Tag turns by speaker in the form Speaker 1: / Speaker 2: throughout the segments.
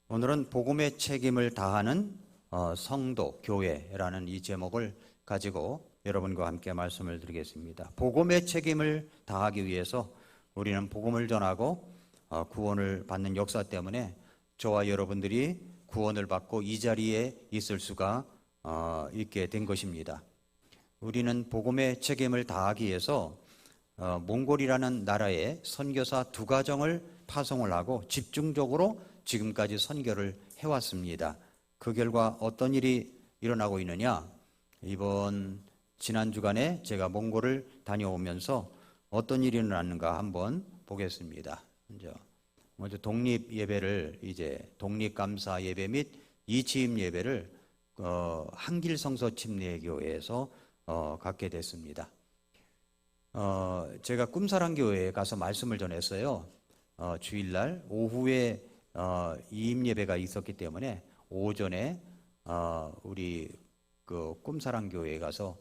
Speaker 1: 오늘은 복음의 책임을 다하는 성도, 교회라는 이 제목을 가지고 여러분과 함께 말씀을 드리겠습니다. 복음의 책임을 다하기 위해서 우리는 복음을 전하고 구원을 받는 역사 때문에 저와 여러분들이 구원을 받고 이 자리에 있을 수가 있게 된 것입니다. 우리는 복음의 책임을 다하기 위해서 몽골이라는 나라에 선교사 2가정을 파송을 하고 집중적으로 지금까지 선교를 해왔습니다. 그 결과 어떤 일이 일어나고 있느냐? 지난 주간에 제가 몽골을 다녀오면서 어떤 일이 일어났는가 한번 보겠습니다. 먼저 독립 예배를 독립감사 예배 및 이치임 예배를 한길성서 침례교회에서 갖게 됐습니다. 제가 꿈사랑교회에 가서 말씀을 전했어요. 주일날 오후에 이임 예배가 있었기 때문에 오전에 우리 그 꿈사랑교회에 가서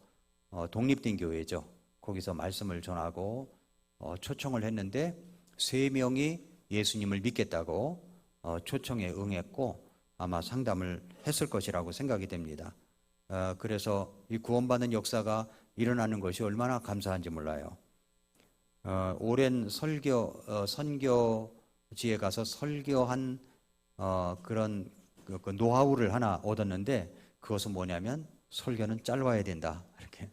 Speaker 1: 독립된 교회죠. 거기서 말씀을 전하고 초청을 했는데 3명이 예수님을 믿겠다고 초청에 응했고 아마 상담을 했을 것이라고 생각이 됩니다. 그래서 이 구원받는 역사가 일어나는 것이 얼마나 감사한지 몰라요. 오랜 선교지에 가서 설교한 그런 그 노하우를 하나 얻었는데 그것은 뭐냐면 설교는 짧아야 된다. 이렇게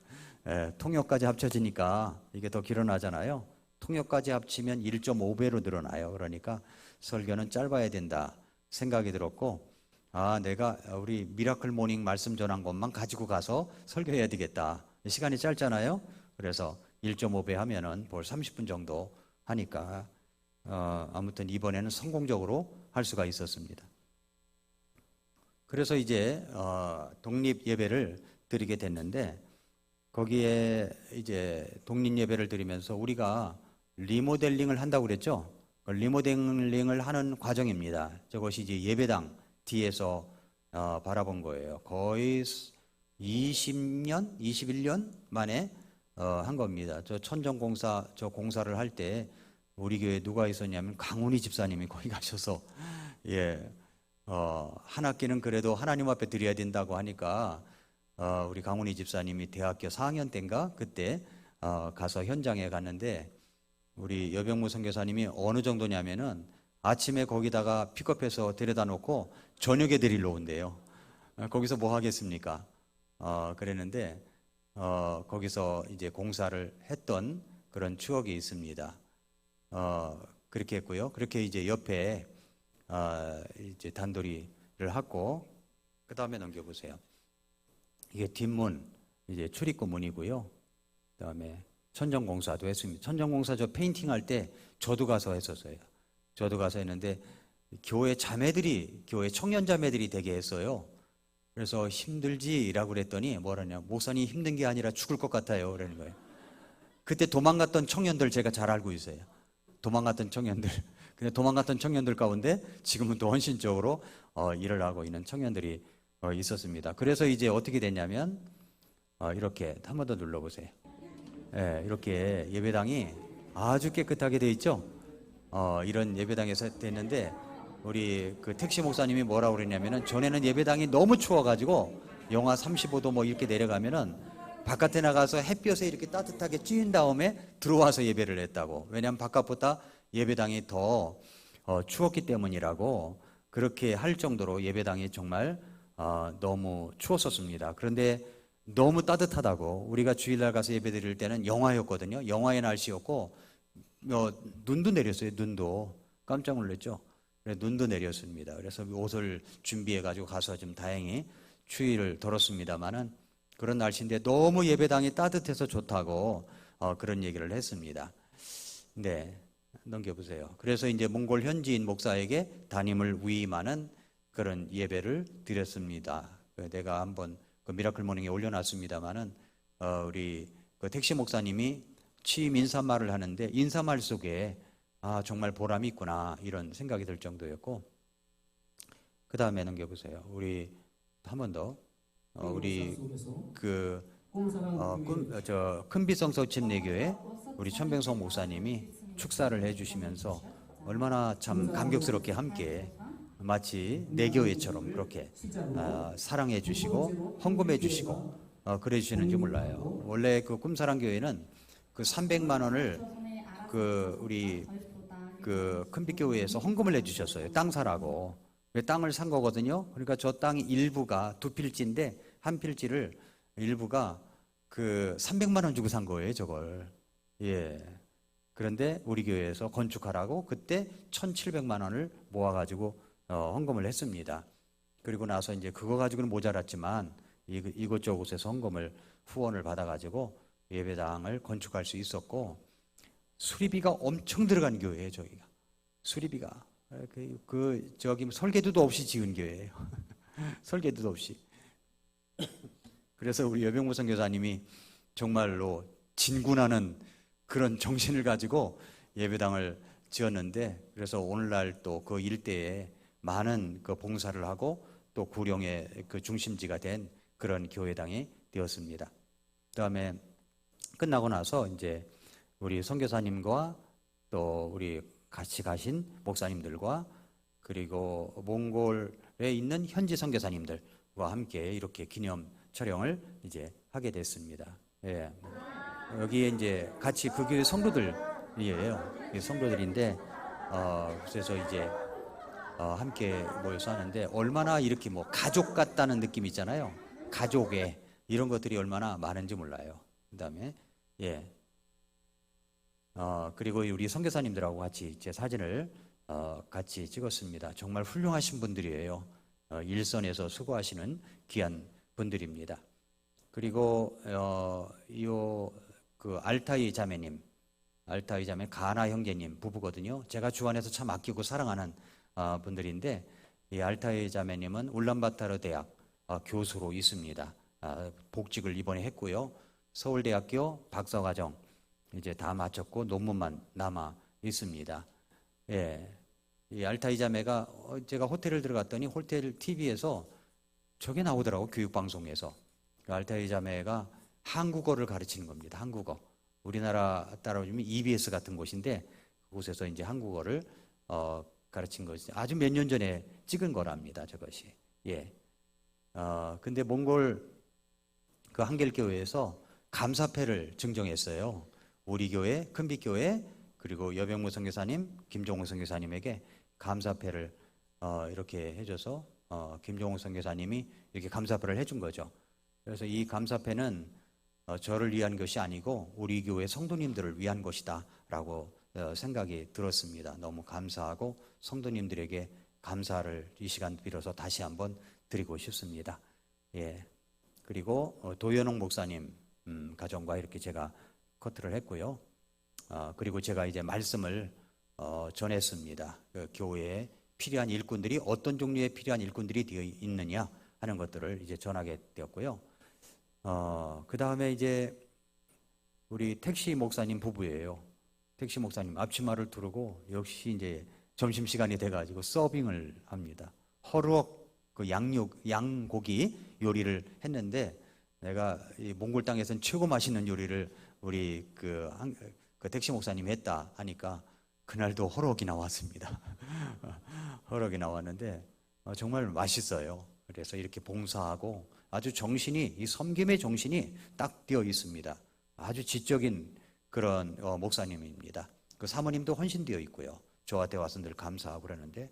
Speaker 1: 통역까지 합쳐지니까 이게 더 길어나잖아요. 통역까지 합치면 1.5배로 늘어나요. 그러니까 설교는 짧아야 된다 생각이 들었고 내가 우리 미라클 모닝 말씀 전한 것만 가지고 가서 설교해야 되겠다. 시간이 짧잖아요. 그래서 1.5배 하면은 벌 30분 정도 하니까 아무튼 이번에는 성공적으로 할 수가 있었습니다. 그래서 이제 독립 예배를 드리게 됐는데 거기에 이제 독립 예배를 드리면서 우리가 리모델링을 한다고 그랬죠. 리모델링을 하는 과정입니다. 저것이 이제 예배당 뒤에서 바라본 거예요. 거의 20년, 21년 만에 한 겁니다. 저 천정공사 공사를 할 때 우리 교회에 누가 있었냐면 강훈이 집사님이 거기 가셔서 한 학기는 그래도 하나님 앞에 드려야 된다고 하니까 우리 강훈이 집사님이 대학교 4학년 때인가 그때 가서 현장에 갔는데 우리 여병무 선교사님이 어느 정도냐면은 아침에 거기다가 픽업해서 데려다 놓고 저녁에 데리러 온대요. 거기서 뭐 하겠습니까? 그랬는데 거기서 이제 공사를 했던 그런 추억이 있습니다. 그렇게 했고요. 그렇게 이제 옆에 이제 단도리를 하고 그 다음에 넘겨보세요. 이게 뒷문 이제 출입구 문이고요. 그 다음에 천정공사도 했습니다. 천정공사 저 페인팅 할 때 저도 가서 했었어요. 저도 가서 했는데 교회 청년 자매들이 되게 했어요. 그래서 힘들지라고 그랬더니 뭐라냐, 목사님 힘든 게 아니라 죽을 것 같아요 그러는 거예요. 그때 도망갔던 청년들 제가 잘 알고 있어요. 도망갔던 청년들 가운데 지금은 또 헌신적으로 일을 하고 있는 청년들이 있었습니다. 그래서 이제 어떻게 됐냐면 이렇게 한 번 더 눌러보세요. 이렇게 예배당이 아주 깨끗하게 돼 있죠. 이런 예배당에서 됐는데 우리 그 택시 목사님이 뭐라고 그랬냐면은 전에는 예배당이 너무 추워가지고 영하 35도 뭐 이렇게 내려가면은 바깥에 나가서 햇볕에 이렇게 따뜻하게 찌인 다음에 들어와서 예배를 했다고. 왜냐하면 바깥보다 예배당이 더 추웠기 때문이라고 그렇게 할 정도로 예배당이 정말 너무 추웠었습니다. 그런데 너무 따뜻하다고 우리가 주일날 가서 예배 드릴 때는 영하였거든요. 영하의 날씨였고 눈도 내렸어요. 눈도 깜짝 놀랐죠. 눈도 내렸습니다. 그래서 옷을 준비해가지고 가서 좀 다행히 추위를 덜었습니다만은 그런 날씨인데 너무 예배당이 따뜻해서 좋다고 그런 얘기를 했습니다. 네, 넘겨보세요. 그래서 이제 몽골 현지인 목사에게 담임을 위임하는 그런 예배를 드렸습니다. 내가 한번 그 미라클 모닝에 올려놨습니다만은 우리 그 택시 목사님이 취임 인사말을 하는데 인사말 속에 정말 보람이 있구나 이런 생각이 들 정도였고 그 다음에 넘겨보세요. 우리 한 번 더 우리 그 큰비성서 침례교회 우리 천병성 목사님이 축사를 해주시면서 얼마나 참 감격스럽게 함께 마치 내 교회처럼 그렇게 사랑해 주시고 헌금해 주시고 그래 주시는지 몰라요. 원래 그 꿈사랑교회는 그 300만 원을 그 우리 그 큰빛교회에서 헌금을 해 주셨어요. 땅 사라고. 땅을 산 거거든요. 그러니까 저 땅이 일부가 두 필지인데 한 필지를 일부가 그 300만 원 주고 산 거예요, 저걸. 예. 그런데 우리 교회에서 건축하라고 그때 1,700만 원을 모아가지고 헌금을 했습니다. 그리고 나서 이제 그거 가지고는 모자랐지만 이곳저곳에서 헌금을 후원을 받아가지고 예배당을 건축할 수 있었고 수리비가 엄청 들어간 교회예요, 저희가. 수리비가 저기 설계도도 없이 지은 교회예요. 설계도도 없이. 그래서 우리 여병무 선교사님이 정말로 진군하는 그런 정신을 가지고 예배당을 지었는데 그래서 오늘날 또 그 일대에 많은 그 봉사를 하고 또 구령의 그 중심지가 된 그런 교회당이 되었습니다. 그다음에 끝나고 나서 이제 우리 선교사님과 또 우리 같이 가신 목사님들과 그리고 몽골에 있는 현지 선교사님들과 함께 이렇게 기념 촬영을 이제 하게 됐습니다. 예. 여기에 이제 같이 그 교회 성도들이에요. 성도들인데 그래서 이제 함께 모여서 하는데 얼마나 이렇게 뭐 가족 같다는 느낌 있잖아요. 가족에 이런 것들이 얼마나 많은지 몰라요. 그다음에 예. 그리고 우리 선교사님들하고 같이 제 사진을 같이 찍었습니다. 정말 훌륭하신 분들이에요. 일선에서 수고하시는 귀한 분들입니다. 그리고 그 알타이 자매 가나 형제님 부부거든요. 제가 주안에서 참 아끼고 사랑하는 분들인데 이 알타이 자매님은 울란바타르 대학 교수로 있습니다. 복직을 이번에 했고요. 서울대학교 박사과정 이제 다 마쳤고 논문만 남아 있습니다. 예, 이 알타이 자매가 제가 호텔을 들어갔더니 호텔 TV에서 저게 나오더라고. 교육방송에서 알타이 자매가 한국어를 가르치는 겁니다. 한국어. 우리나라 따라오면 EBS 같은 곳인데 그곳에서 이제 한국어를 가르친 것이 아주 몇 년 전에 찍은 거랍니다. 저것이. 예. 근데 몽골 그 한길교회에서 감사패를 증정했어요. 우리 교회, 큰빛교회, 그리고 여병무 선교사님, 김종호 선교사님에게 감사패를 이렇게 해줘서 김종호 선교사님이 이렇게 감사패를 해준 거죠. 그래서 이 감사패는 저를 위한 것이 아니고 우리 교회 성도님들을 위한 것이다 라고 생각이 들었습니다. 너무 감사하고 성도님들에게 감사를 이 시간 빌어서 다시 한번 드리고 싶습니다. 예. 그리고 도연홍 목사님 가정과 이렇게 제가 커트를 했고요. 그리고 제가 이제 말씀을 전했습니다. 그 교회에 필요한 일꾼들이 어떤 종류의 필요한 일꾼들이 되어 있느냐 하는 것들을 이제 전하게 되었고요. 그 다음에 이제 우리 택시 목사님 부부예요. 택시 목사님 앞치마를 두르고 역시 이제 점심시간이 돼가지고 서빙을 합니다. 허루억 그 양고기 요리를 했는데 내가 이 몽골 땅에서는 최고 맛있는 요리를 우리 그 택시 목사님이 했다 하니까 그날도 허럭이 나왔습니다. 허럭이 나왔는데 정말 맛있어요. 그래서 이렇게 봉사하고 아주 정신이 이 섬김의 정신이 딱 되어 있습니다. 아주 지적인 그런 목사님입니다. 그 사모님도 헌신되어 있고요. 저한테 와서 늘 감사하고 그러는데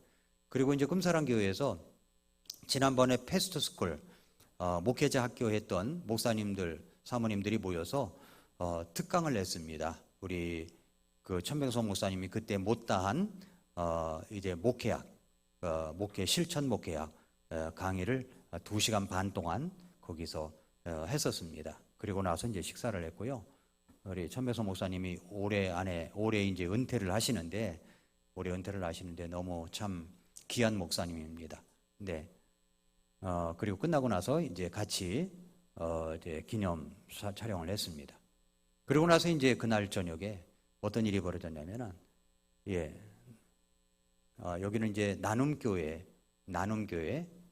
Speaker 1: 그리고 이제 금사랑교회에서 지난번에 패스트스쿨 목회자 학교 했던 목사님들 사모님들이 모여서 특강을 냈습니다. 우리 그 천병성 목사님이 그때 못다한 이제 목회 실천 목회학 강의를 2시간 반 동안 거기서 했었습니다. 그리고 나서 이제 식사를 했고요. 우리 천병성 목사님이 올해 이제 은퇴를 하시는데 너무 참 귀한 목사님입니다. 네. 그리고 끝나고 나서 이제 같이 이제 기념 촬영을 했습니다. 그리고 나서 이제 그날 저녁에 어떤 일이 벌어졌냐면은 여기는 이제 나눔교회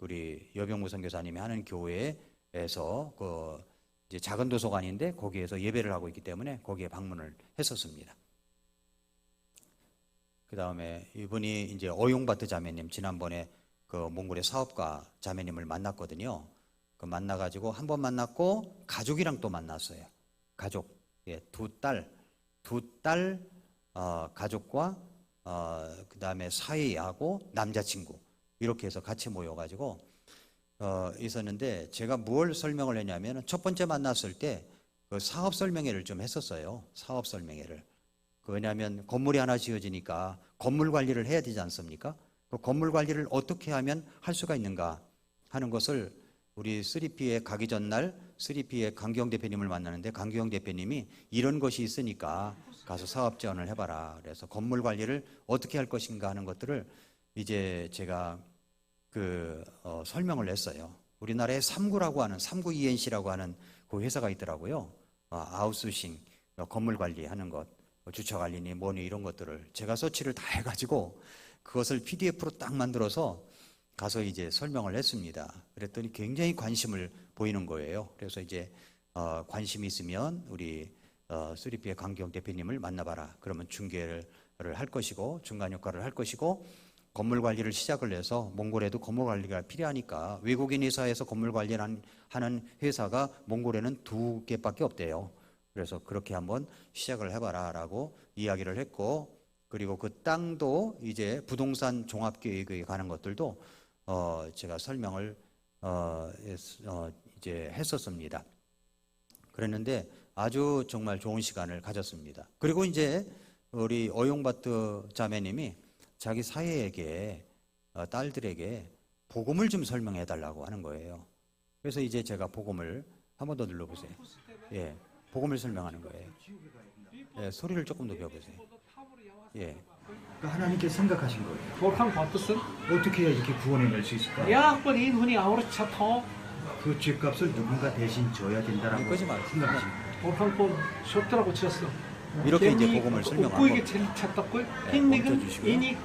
Speaker 1: 우리 여병무 선교사님이 하는 교회에서 그 이제 작은 도서관인데 거기에서 예배를 하고 있기 때문에 거기에 방문을 했었습니다. 그 다음에 이분이 이제 어용바트 자매님 지난번에 그 몽골의 사업가 자매님을 만났거든요. 그 만나가지고 한 번 만났고 가족이랑 또 만났어요. 가족, 예, 두 딸 가족과 그 다음에 사위하고 남자친구 이렇게 해서 같이 모여가지고 있었는데 제가 무엇을 설명을 했냐면 첫 번째 만났을 때 그 사업 설명회를 좀 했었어요. 사업 설명회를. 왜냐하면 건물이 하나 지어지니까 건물 관리를 해야 되지 않습니까? 그 건물 관리를 어떻게 하면 할 수가 있는가 하는 것을 우리 3P에 가기 전날 3P의 강기영 대표님을 만나는데 강기영 대표님이 이런 것이 있으니까 가서 사업 지원을 해봐라. 그래서 건물 관리를 어떻게 할 것인가 하는 것들을 이제 제가 설명을 했어요. 우리나라에 3구 ENC라고 하는 그 회사가 있더라고요. 아웃소싱, 건물 관리하는 것, 주차 관리니 뭐니 이런 것들을 제가 서치를 다 해가지고 그것을 PDF로 딱 만들어서 가서 이제 설명을 했습니다. 그랬더니 굉장히 관심을 보이는 거예요. 그래서 이제 관심이 있으면 우리 3P의 강기영 대표님을 만나봐라. 그러면 중개를 할 것이고 중간 역할을 할 것이고 건물 관리를 시작을 해서 몽골에도 건물 관리가 필요하니까 외국인 회사에서 건물 관리를 하는 회사가 몽골에는 2개밖에 없대요. 그래서 그렇게 한번 시작을 해봐라 라고 이야기를 했고 그리고 그 땅도 이제 부동산 종합계획에 관한 것들도 제가 설명을 이제 했었습니다. 그랬는데 아주 정말 좋은 시간을 가졌습니다. 그리고 이제 우리 어용바트 자매님이 자기 사회에게 딸들에게 복음을 좀 설명해 달라고 하는 거예요. 그래서 이제 제가 복음을 한 번 더 눌러보세요. 예, 복음을 설명하는 거예요. 예, 소리를 조금 더 배워보세요. 예.
Speaker 2: 그러니까 하나님께서 생각하신 거예요.
Speaker 3: Orhan Batısın.
Speaker 2: 어떻게 해야 이렇게 구원해낼 수 있을까?
Speaker 3: Ya bu in huni avur chato.
Speaker 2: 그 죗값을 누군가 대신 져야 된다라고
Speaker 1: 그러지 마세요.
Speaker 2: 생각하신 거예요.
Speaker 3: Orhan Pol şort라고 쳤어.
Speaker 1: 이렇게 이제 복음을 설명하고
Speaker 3: 웃고이게 제일 찼다고. 흰닉은
Speaker 1: 멈춰주시고요.
Speaker 3: 이니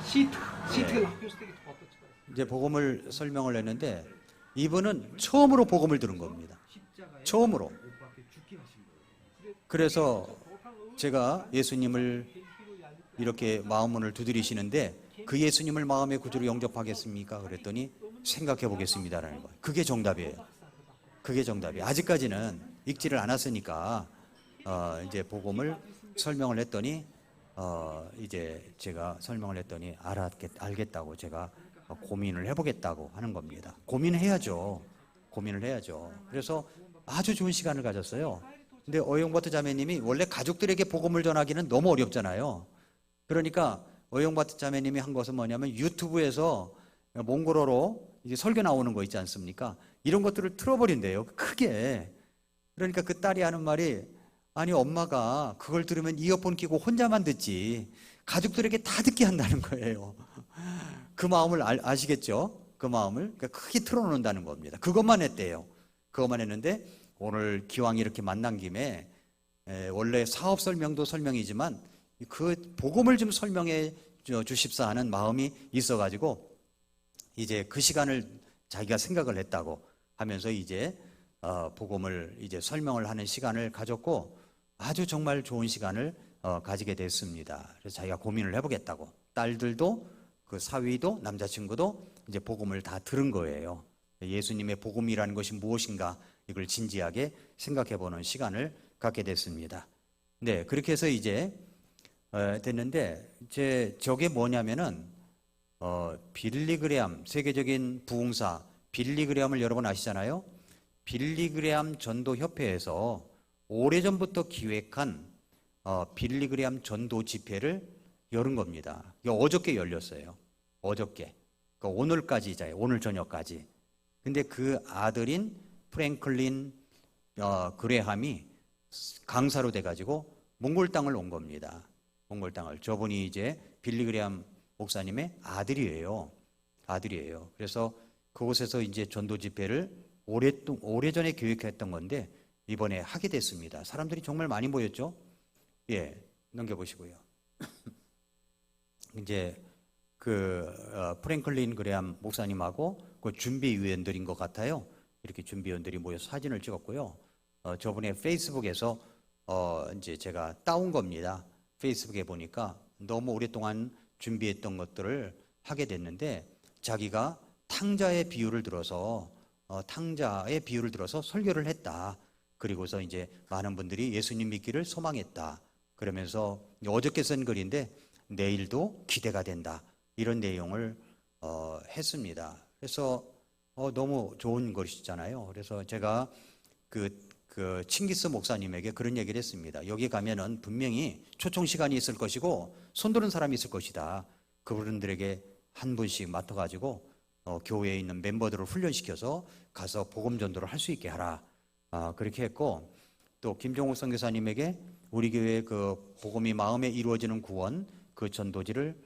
Speaker 3: 시트를 학교스되게 봤다.
Speaker 1: 이제 복음을 설명을 했는데 이분은 처음으로 복음을 들은 겁니다. 처음으로. 그래서 제가 예수님을 이렇게 마음문을 두드리시는데 그 예수님을 마음의 구주로 영접하겠습니까? 그랬더니 생각해 보겠습니다라는 거예요. 그게 정답이에요. 그게 정답이에요. 아직까지는 읽지를 않았으니까 이제 복음을 설명을 했더니 이제 제가 설명을 했더니 알겠다고 제가 고민을 해보겠다고 하는 겁니다. 고민해야죠. 고민을 해야죠. 그래서 아주 좋은 시간을 가졌어요. 근데 어용바트 자매님이 원래 가족들에게 복음을 전하기는 너무 어렵잖아요. 그러니까 어용바트 자매님이 한 것은 뭐냐면 유튜브에서 몽골어로 이제 설교 나오는 거 있지 않습니까? 이런 것들을 틀어버린대요. 크게. 그러니까 그 딸이 하는 말이 아니 엄마가 그걸 들으면 이어폰 끼고 혼자만 듣지 가족들에게 다 듣게 한다는 거예요. 그 마음을 아시겠죠? 그 마음을 그러니까 크게 틀어놓는다는 겁니다. 그것만 했대요. 그것만 했는데 오늘 기왕 이렇게 만난 김에 원래 사업 설명도 설명이지만 그 복음을 좀 설명해 주십사 하는 마음이 있어가지고 이제 그 시간을 자기가 생각을 했다고 하면서 이제 복음을 이제 설명을 하는 시간을 가졌고 아주 정말 좋은 시간을 가지게 됐습니다. 그래서 자기가 고민을 해보겠다고 딸들도 그 사위도 남자친구도 이제 복음을 다 들은 거예요. 예수님의 복음이라는 것이 무엇인가 이걸 진지하게 생각해보는 시간을 갖게 됐습니다. 네, 그렇게 해서 이제 됐는데 저게 뭐냐면은 빌리그레암 세계적인 부흥사 빌리그레암을 여러분 아시잖아요. 빌리그레암 전도협회에서 오래전부터 기획한 빌리그레암 전도 집회를 열은 겁니다. 이게 어저께 열렸어요. 어저께. 그러니까 오늘까지잖아요. 오늘 저녁까지. 근데 그 아들인 프랭클린 그레함이 강사로 돼가지고 몽골 땅을 온 겁니다. 몽골 땅을. 저분이 이제 빌리그레암 목사님의 아들이에요. 아들이에요. 그래서 그곳에서 이제 전도 집회를 오래전에 계획했던 건데 이번에 하게 됐습니다. 사람들이 정말 많이 모였죠? 예, 넘겨보시고요. 이제 프랭클린 그레함 목사님하고 그 준비위원들인 것 같아요. 이렇게 준비위원들이 모여서 사진을 찍었고요. 저번에 페이스북에서 이제 제가 따온 겁니다. 페이스북에 보니까 너무 오랫동안 준비했던 것들을 하게 됐는데 자기가 탕자의 비유를 들어서 설교를 했다. 그리고서 이제 많은 분들이 예수님 믿기를 소망했다. 그러면서 어저께 쓴 글인데 내일도 기대가 된다. 이런 내용을 했습니다. 그래서 너무 좋은 것이잖아요. 그래서 제가 그 칭기스 목사님에게 그런 얘기를 했습니다. 여기 가면은 분명히 초청 시간이 있을 것이고 손드는 사람이 있을 것이다. 그분들에게 한 분씩 맡아가지고 교회에 있는 멤버들을 훈련시켜서 가서 복음 전도를 할 수 있게 하라. 그렇게 했고, 또 김종욱 선교사님에게 우리 교회 그 복음이 마음에 이루어지는 구원 그 전도지를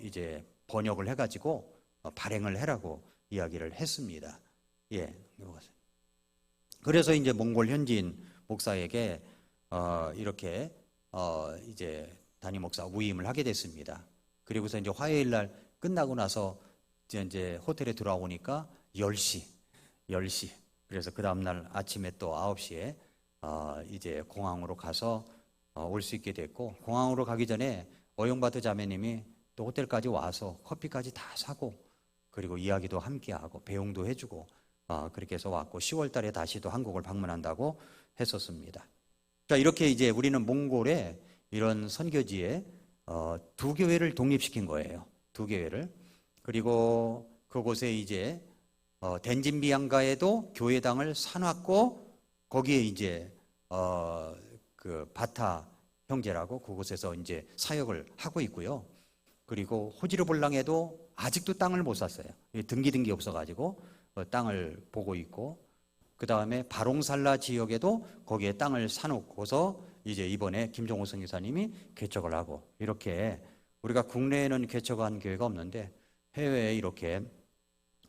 Speaker 1: 이제 번역을 해가지고 발행을 해라고 이야기를 했습니다. 예, 그래서 이제 몽골 현지인 목사에게 이렇게 이제 담임 목사 위임을 하게 됐습니다. 그리고서 이제 화요일 날 끝나고 나서 이제 호텔에 들어오니까 10시. 그래서 그 다음날 아침에 또 9시에 이제 공항으로 가서 올 수 있게 됐고, 공항으로 가기 전에 어용바트 자매님이 또 호텔까지 와서 커피까지 다 사고, 그리고 이야기도 함께 하고 배웅도 해주고 그렇게 해서 왔고, 10월 달에 다시 또 한국을 방문한다고 했었습니다. 자, 이렇게 이제 우리는 몽골에 이런 선교지에 두 교회를 독립시킨 거예요. 두 교회를. 그리고 그곳에 이제 덴진비앙가에도 교회당을 사놨고, 거기에 이제 그 바타 형제라고 그곳에서 이제 사역을 하고 있고요. 그리고 호지르볼랑에도 아직도 땅을 못 샀어요. 등기 없어가지고 땅을 보고 있고, 그 다음에 바롱살라 지역에도 거기에 땅을 사놓고서 이제 이번에 김종호 선교사님이 개척을 하고, 이렇게 우리가 국내에는 개척한 교회가 없는데 해외에 이렇게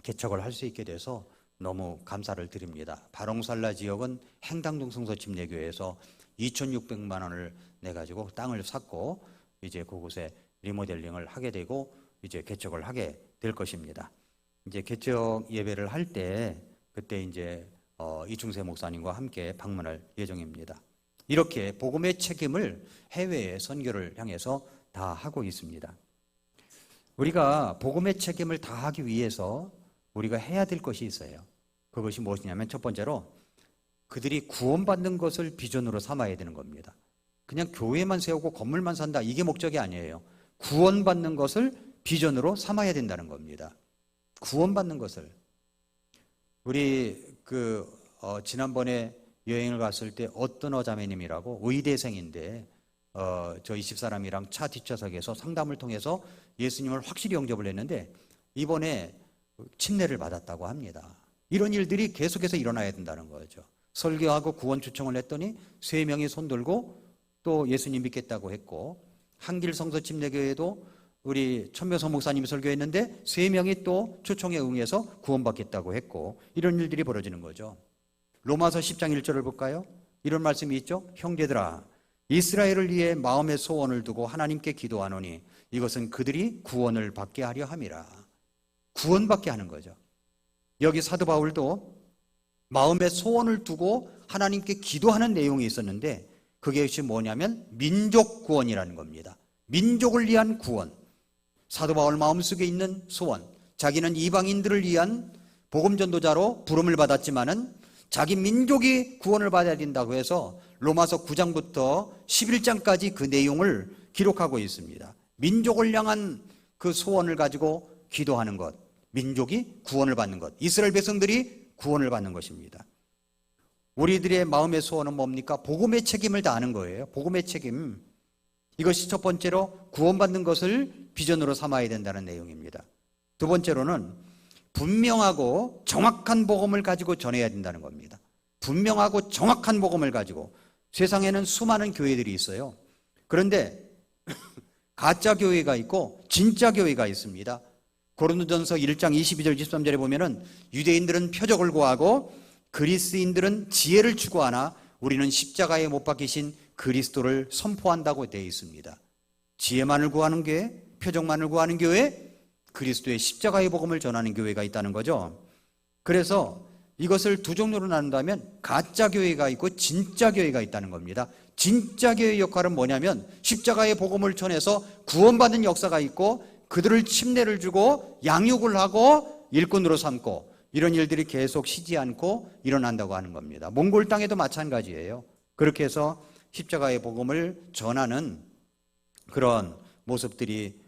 Speaker 1: 개척을 할 수 있게 돼서 너무 감사를 드립니다. 바롱살라 지역은 행당동 성서침례교회에서 2,600만 원을 내가지고 땅을 샀고, 이제 그곳에 리모델링을 하게 되고 이제 개척을 하게 될 것입니다. 이제 개척 예배를 할 때 그때 이제 이충세 목사님과 함께 방문할 예정입니다. 이렇게 복음의 책임을 해외의 선교를 향해서 다 하고 있습니다. 우리가 복음의 책임을 다하기 위해서 우리가 해야 될 것이 있어요. 그것이 무엇이냐면, 첫 번째로 그들이 구원받는 것을 비전으로 삼아야 되는 겁니다. 그냥 교회만 세우고 건물만 산다, 이게 목적이 아니에요. 구원받는 것을 비전으로 삼아야 된다는 겁니다. 구원받는 것을. 우리 지난번에 여행을 갔을 때 어떤 자매님이라고 의대생인데 저희 집사람이랑 차 뒷좌석에서 상담을 통해서 예수님을 확실히 영접을 했는데 이번에 침례를 받았다고 합니다. 이런 일들이 계속해서 일어나야 된다는 거죠. 설교하고 구원 초청을 했더니 3명이 손들고 또 예수님 믿겠다고 했고, 한길 성서 침례교회도 우리 천묘서 목사님이 설교했는데 3명이 또 초청에 응해서 구원받겠다고 했고, 이런 일들이 벌어지는 거죠. 로마서 10장 1절을 볼까요? 이런 말씀이 있죠. 형제들아, 이스라엘을 위해 마음의 소원을 두고 하나님께 기도하노니 이것은 그들이 구원을 받게 하려 함이라. 구원받게 하는 거죠. 여기 사도 바울도 마음의 소원을 두고 하나님께 기도하는 내용이 있었는데, 그것이 뭐냐면 민족 구원이라는 겁니다. 민족을 위한 구원. 사도 바울 마음속에 있는 소원, 자기는 이방인들을 위한 복음 전도자로 부름을 받았지만은 자기 민족이 구원을 받아야 된다고 해서 로마서 9장부터 11장까지 그 내용을 기록하고 있습니다. 민족을 향한 그 소원을 가지고 기도하는 것, 민족이 구원을 받는 것, 이스라엘 백성들이 구원을 받는 것입니다. 우리들의 마음의 소원은 뭡니까? 복음의 책임을 다하는 거예요. 복음의 책임. 이것이 첫 번째로 구원받는 것을 비전으로 삼아야 된다는 내용입니다. 두 번째로는 분명하고 정확한 복음을 가지고 전해야 된다는 겁니다. 분명하고 정확한 복음을 가지고. 세상에는 수많은 교회들이 있어요. 그런데 가짜 교회가 있고 진짜 교회가 있습니다. 고린도전서 1장 22절 23절에 보면은 유대인들은 표적을 구하고 그리스인들은 지혜를 추구하나 우리는 십자가에 못 박히신 그리스도를 선포한다고 되어 있습니다. 지혜만을 구하는 교회, 표적만을 구하는 교회, 그리스도의 십자가의 복음을 전하는 교회가 있다는 거죠. 그래서 이것을 두 종류로 나눈다면 가짜 교회가 있고 진짜 교회가 있다는 겁니다. 진짜 교회의 역할은 뭐냐면 십자가의 복음을 전해서 구원받는 역사가 있고 그들을 침례를 주고 양육을 하고 일꾼으로 삼고 이런 일들이 계속 쉬지 않고 일어난다고 하는 겁니다. 몽골 땅에도 마찬가지예요. 그렇게 해서 십자가의 복음을 전하는 그런 모습들이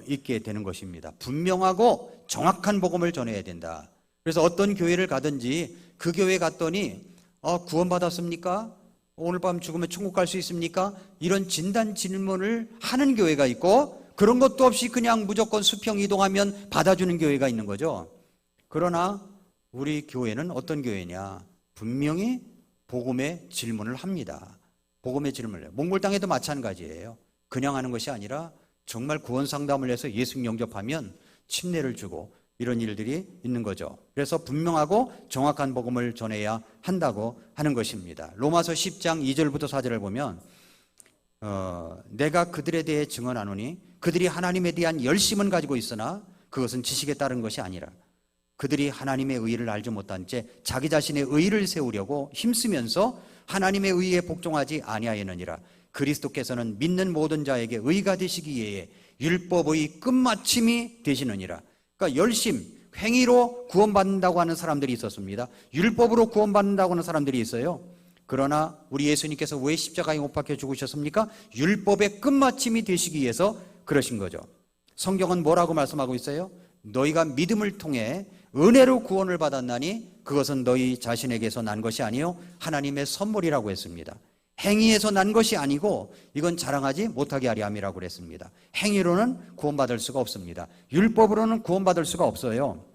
Speaker 1: 있게 되는 것입니다. 분명하고 정확한 복음을 전해야 된다. 그래서 어떤 교회를 가든지 그 교회 갔더니 구원받았습니까? 오늘 밤 죽으면 천국 갈 수 있습니까? 이런 진단 질문을 하는 교회가 있고 그런 것도 없이 그냥 무조건 수평 이동하면 받아주는 교회가 있는 거죠. 그러나 우리 교회는 어떤 교회냐? 분명히 복음의 질문을 합니다. 복음의 질문을 해요. 몽골 땅에도 마찬가지예요. 그냥 하는 것이 아니라 정말 구원 상담을 해서 예수 영접하면 침례를 주고 이런 일들이 있는 거죠. 그래서 분명하고 정확한 복음을 전해야 한다고 하는 것입니다. 로마서 10장 2절부터 4절을 보면 내가 그들에 대해 증언하노니 그들이 하나님에 대한 열심은 가지고 있으나 그것은 지식에 따른 것이 아니라 그들이 하나님의 의의를 알지 못한 채 자기 자신의 의의를 세우려고 힘쓰면서 하나님의 의의에 복종하지 아니하였느니라. 그리스도께서는 믿는 모든 자에게 의가 되시기 위해 율법의 끝마침이 되시느니라. 그러니까 열심, 행위로 구원받는다고 하는 사람들이 있었습니다. 율법으로 구원받는다고 하는 사람들이 있어요. 그러나 우리 예수님께서 왜 십자가에 못 박혀 죽으셨습니까? 율법의 끝마침이 되시기 위해서 그러신 거죠. 성경은 뭐라고 말씀하고 있어요? 너희가 믿음을 통해 은혜로 구원을 받았나니 그것은 너희 자신에게서 난 것이 아니요 하나님의 선물이라고 했습니다. 행위에서 난 것이 아니고 이건 자랑하지 못하게 하려 함이라고 그랬습니다. 행위로는 구원받을 수가 없습니다. 율법으로는 구원받을 수가 없어요.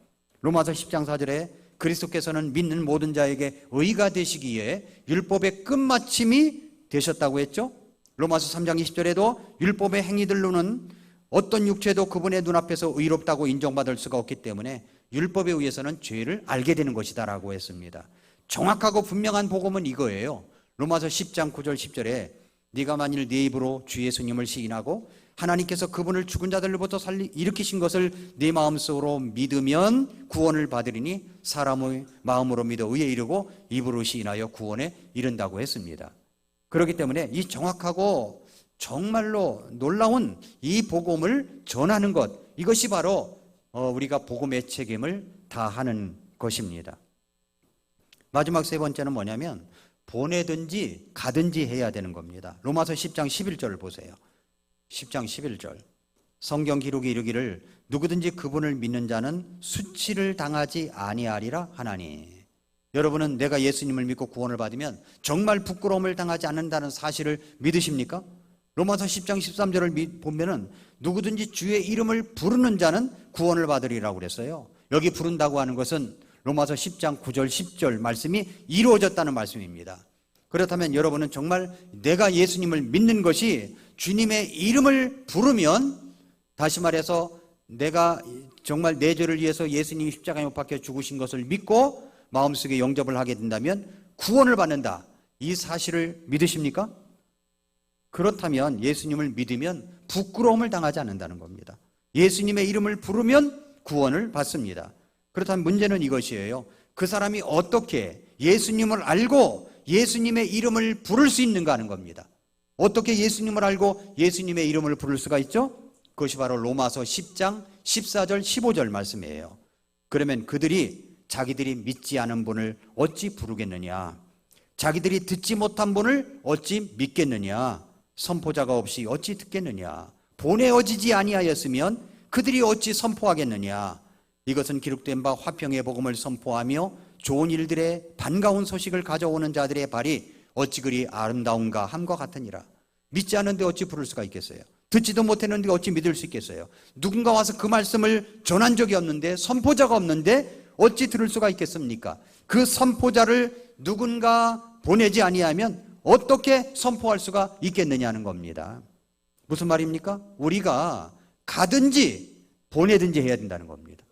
Speaker 1: 로마서 10장 4절에 그리스도께서는 믿는 모든 자에게 의가 되시기에 율법의 끝마침이 되셨다고 했죠. 로마서 3장 20절에도 율법의 행위들로는 어떤 육체도 그분의 눈앞에서 의롭다고 인정받을 수가 없기 때문에 율법에 의해서는 죄를 알게 되는 것이다라고 했습니다. 정확하고 분명한 복음은 이거예요. 로마서 10장 9절 10절에 네가 만일 네 입으로 주 예수님을 시인하고 하나님께서 그분을 죽은 자들로부터 일으키신 것을 네 마음속으로 믿으면 구원을 받으리니 사람의 마음으로 믿어 의에 이르고 입으로 시인하여 구원에 이른다고 했습니다. 그렇기 때문에 이 정확하고 정말로 놀라운 이 복음을 전하는 것, 이것이 바로 우리가 복음의 책임을 다하는 것입니다. 마지막 세 번째는 뭐냐면 보내든지 가든지 해야 되는 겁니다. 로마서 10장 11절을 보세요. 10장 11절 성경 기록이 이르기를 누구든지 그분을 믿는 자는 수치를 당하지 아니하리라 하나니. 여러분은 내가 예수님을 믿고 구원을 받으면 정말 부끄러움을 당하지 않는다는 사실을 믿으십니까? 로마서 10장 13절을 보면은 누구든지 주의 이름을 부르는 자는 구원을 받으리라고 그랬어요. 여기 부른다고 하는 것은 로마서 10장 9절 10절 말씀이 이루어졌다는 말씀입니다. 그렇다면 여러분은 정말 내가 예수님을 믿는 것이 주님의 이름을 부르면, 다시 말해서 내가 정말 내 죄를 위해서 예수님이 십자가에 못 박혀 죽으신 것을 믿고 마음속에 영접을 하게 된다면 구원을 받는다, 이 사실을 믿으십니까? 그렇다면 예수님을 믿으면 부끄러움을 당하지 않는다는 겁니다. 예수님의 이름을 부르면 구원을 받습니다. 그렇다면 문제는 이것이에요. 그 사람이 어떻게 예수님을 알고 예수님의 이름을 부를 수 있는가 하는 겁니다. 어떻게 예수님을 알고 예수님의 이름을 부를 수가 있죠? 그것이 바로 로마서 10장 14절 15절 말씀이에요. 그러면 그들이 자기들이 믿지 않은 분을 어찌 부르겠느냐? 자기들이 듣지 못한 분을 어찌 믿겠느냐? 선포자가 없이 어찌 듣겠느냐? 보내어지지 아니하였으면 그들이 어찌 선포하겠느냐? 이것은 기록된 바 화평의 복음을 선포하며 좋은 일들의 반가운 소식을 가져오는 자들의 발이 어찌 그리 아름다운가 함과 같으니라. 믿지 않는데 어찌 부를 수가 있겠어요? 듣지도 못했는데 어찌 믿을 수 있겠어요? 누군가 와서 그 말씀을 전한 적이 없는데, 선포자가 없는데 어찌 들을 수가 있겠습니까? 그 선포자를 누군가 보내지 아니하면 어떻게 선포할 수가 있겠느냐는 겁니다. 무슨 말입니까? 우리가 가든지 보내든지 해야 된다는 겁니다.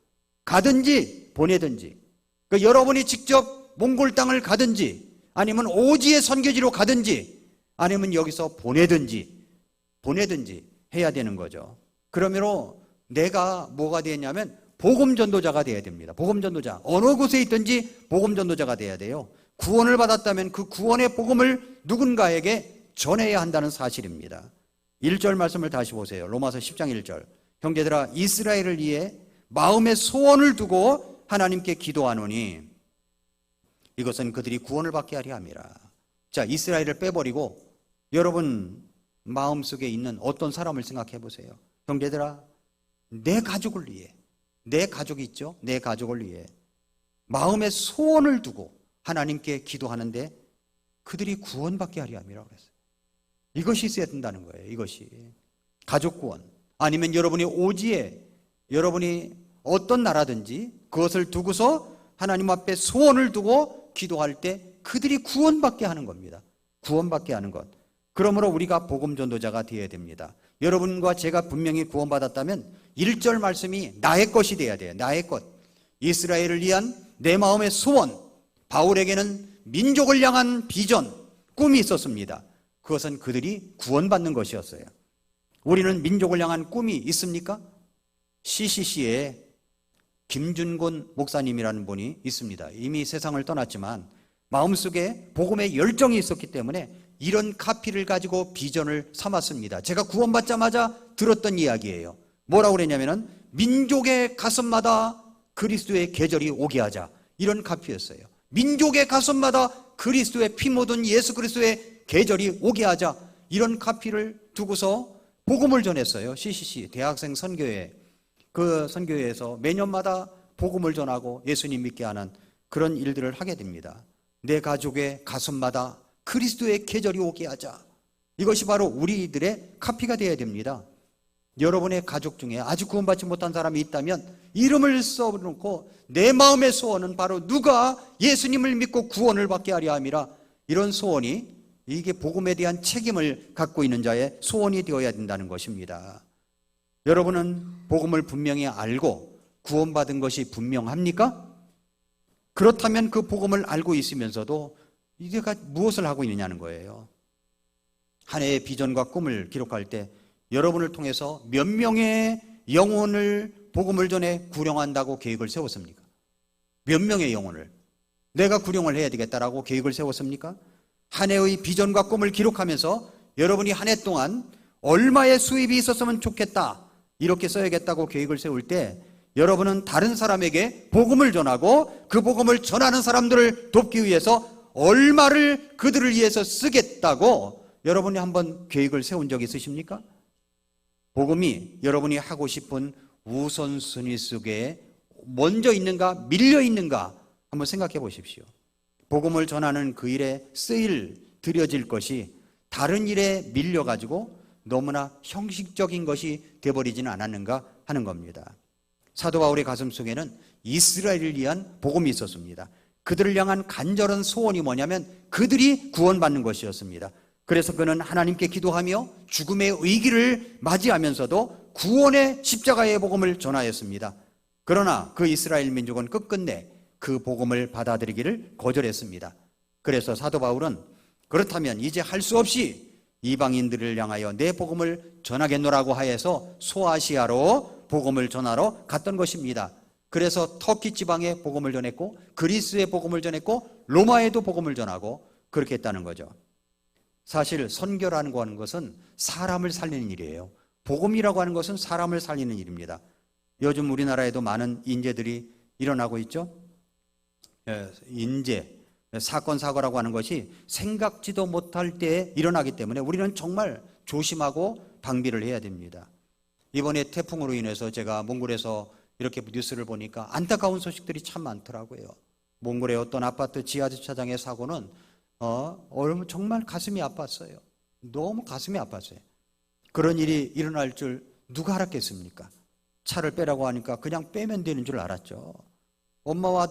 Speaker 1: 가든지 보내든지. 그러니까 여러분이 직접 몽골 땅을 가든지, 아니면 오지의 선교지로 가든지, 아니면 여기서 보내든지 해야 되는 거죠. 그러므로 내가 뭐가 되었냐면 복음 전도자가 되어야 됩니다. 복음 전도자. 어느 곳에 있든지 복음 전도자가 되어야 돼요. 구원을 받았다면 그 구원의 복음을 누군가에게 전해야 한다는 사실입니다. 1절 말씀을 다시 보세요. 로마서 10장 1절. 형제들아 이스라엘을 위해 마음의 소원을 두고 하나님께 기도하노니 이것은 그들이 구원을 받게 하려 함이라. 자, 이스라엘을 빼버리고 여러분 마음속에 있는 어떤 사람을 생각해 보세요. 형제들아, 내 가족을 위해, 내 가족이 있죠? 내 가족을 위해 마음의 소원을 두고 하나님께 기도하는데 그들이 구원받게 하려 함이라고 그랬어요. 이것이 있어야 된다는 거예요. 이것이 가족 구원, 아니면 여러분이 오지에 여러분이 어떤 나라든지 그것을 두고서 하나님 앞에 소원을 두고 기도할 때 그들이 구원받게 하는 겁니다. 구원받게 하는 것. 그러므로 우리가 복음 전도자가 되어야 됩니다. 여러분과 제가 분명히 구원받았다면 1절 말씀이 나의 것이 되어야 돼요. 나의 것. 이스라엘을 위한 내 마음의 소원. 바울에게는 민족을 향한 비전, 꿈이 있었습니다. 그것은 그들이 구원받는 것이었어요. 우리는 민족을 향한 꿈이 있습니까? CCC에 김준곤 목사님이라는 분이 있습니다. 이미 세상을 떠났지만 마음속에 복음의 열정이 있었기 때문에 이런 카피를 가지고 비전을 삼았습니다. 제가 구원받자마자 들었던 이야기예요. 뭐라고 그랬냐면은 민족의 가슴마다 그리스도의 계절이 오게 하자. 이런 카피였어요. 민족의 가슴마다 그리스도의 피 묻은 예수 그리스도의 계절이 오게 하자. 이런 카피를 두고서 복음을 전했어요. CCC 대학생 선교회. 그 선교회에서 매년마다 복음을 전하고 예수님 믿게 하는 그런 일들을 하게 됩니다. 내 가족의 가슴마다 그리스도의 계절이 오게 하자. 이것이 바로 우리들의 카피가 되어야 됩니다. 여러분의 가족 중에 아직 구원받지 못한 사람이 있다면 이름을 써놓고 내 마음의 소원은 바로 누가 예수님을 믿고 구원을 받게 하려 함이라. 이런 소원이 이게 복음에 대한 책임을 갖고 있는 자의 소원이 되어야 된다는 것입니다. 여러분은 복음을 분명히 알고 구원받은 것이 분명합니까? 그렇다면 그 복음을 알고 있으면서도 이제가 무엇을 하고 있느냐는 거예요. 한 해의 비전과 꿈을 기록할 때 여러분을 통해서 몇 명의 영혼을 복음을 전해 구령한다고 계획을 세웠습니까? 몇 명의 영혼을 내가 구령을 해야 되겠다라고 계획을 세웠습니까? 한 해의 비전과 꿈을 기록하면서 여러분이 한 해 동안 얼마의 수입이 있었으면 좋겠다 이렇게 써야겠다고 계획을 세울 때 여러분은 다른 사람에게 복음을 전하고 그 복음을 전하는 사람들을 돕기 위해서 얼마를 그들을 위해서 쓰겠다고 여러분이 한번 계획을 세운 적 있으십니까? 복음이 여러분이 하고 싶은 우선순위 속에 먼저 있는가 밀려 있는가 한번 생각해 보십시오. 복음을 전하는 그 일에 드려질 것이 다른 일에 밀려가지고 너무나 형식적인 것이 되어버리지는 않았는가 하는 겁니다. 사도 바울의 가슴 속에는 이스라엘을 위한 복음이 있었습니다. 그들을 향한 간절한 소원이 뭐냐면 그들이 구원받는 것이었습니다. 그래서 그는 하나님께 기도하며 죽음의 위기를 맞이하면서도 구원의 십자가의 복음을 전하였습니다. 그러나 그 이스라엘 민족은 끝끝내 그 복음을 받아들이기를 거절했습니다. 그래서 사도 바울은 그렇다면 이제 할 수 없이 이방인들을 향하여 내 복음을 전하겠노라고 하여서 소아시아로 복음을 전하러 갔던 것입니다. 그래서 터키 지방에 복음을 전했고 그리스에 복음을 전했고 로마에도 복음을 전하고 그렇게 했다는 거죠. 사실 선교라는 거 하는 것은 사람을 살리는 일이에요. 복음이라고 하는 것은 사람을 살리는 일입니다. 요즘 우리나라에도 많은 인재들이 일어나고 있죠. 인재, 사건 사고라고 하는 것이 생각지도 못할 때에 일어나기 때문에 우리는 정말 조심하고 방비를 해야 됩니다. 이번에 태풍으로 인해서 제가 몽골에서 이렇게 뉴스를 보니까 안타까운 소식들이 참 많더라고요. 몽골의 어떤 아파트 지하주차장의 사고는 정말 가슴이 아팠어요. 너무 가슴이 아팠어요. 그런 일이 일어날 줄 누가 알았겠습니까? 차를 빼라고 하니까 그냥 빼면 되는 줄 알았죠. 엄마와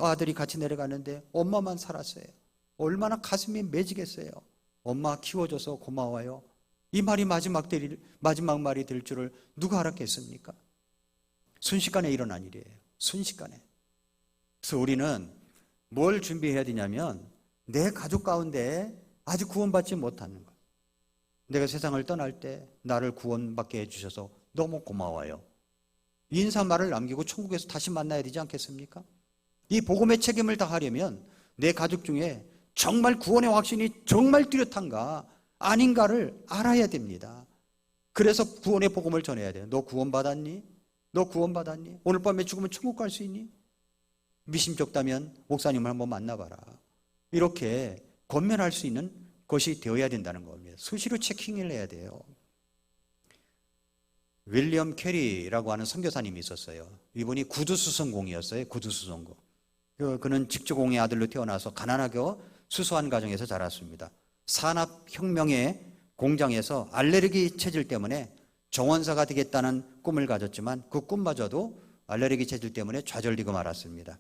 Speaker 1: 아들이 같이 내려가는데 엄마만 살았어요. 얼마나 가슴이 맺히겠어요. 엄마 키워줘서 고마워요. 이 말이 마지막 말이 될 줄을 누가 알았겠습니까? 순식간에 일어난 일이에요. 순식간에. 그래서 우리는 뭘 준비해야 되냐면 내 가족 가운데 아직 구원받지 못하는 것. 내가 세상을 떠날 때 나를 구원받게 해주셔서 너무 고마워요. 인사말을 남기고 천국에서 다시 만나야 되지 않겠습니까? 이 복음의 책임을 다하려면 내 가족 중에 정말 구원의 확신이 정말 뚜렷한가 아닌가를 알아야 됩니다. 그래서 구원의 복음을 전해야 돼요. 너 구원받았니? 너 구원받았니? 오늘 밤에 죽으면 천국 갈 수 있니? 미심쩍다면 목사님을 한번 만나봐라. 이렇게 권면할 수 있는 것이 되어야 된다는 겁니다. 수시로 체킹을 해야 돼요. 윌리엄 캐리라고 하는 선교사님이 있었어요. 이분이 구두수성공이었어요. 구두수성공. 그는 직조공의 아들로 태어나서 가난하게 수수한 가정에서 자랐습니다. 산업혁명의 공장에서 알레르기 체질 때문에 정원사가 되겠다는 꿈을 가졌지만 그 꿈마저도 알레르기 체질 때문에 좌절되고 말았습니다.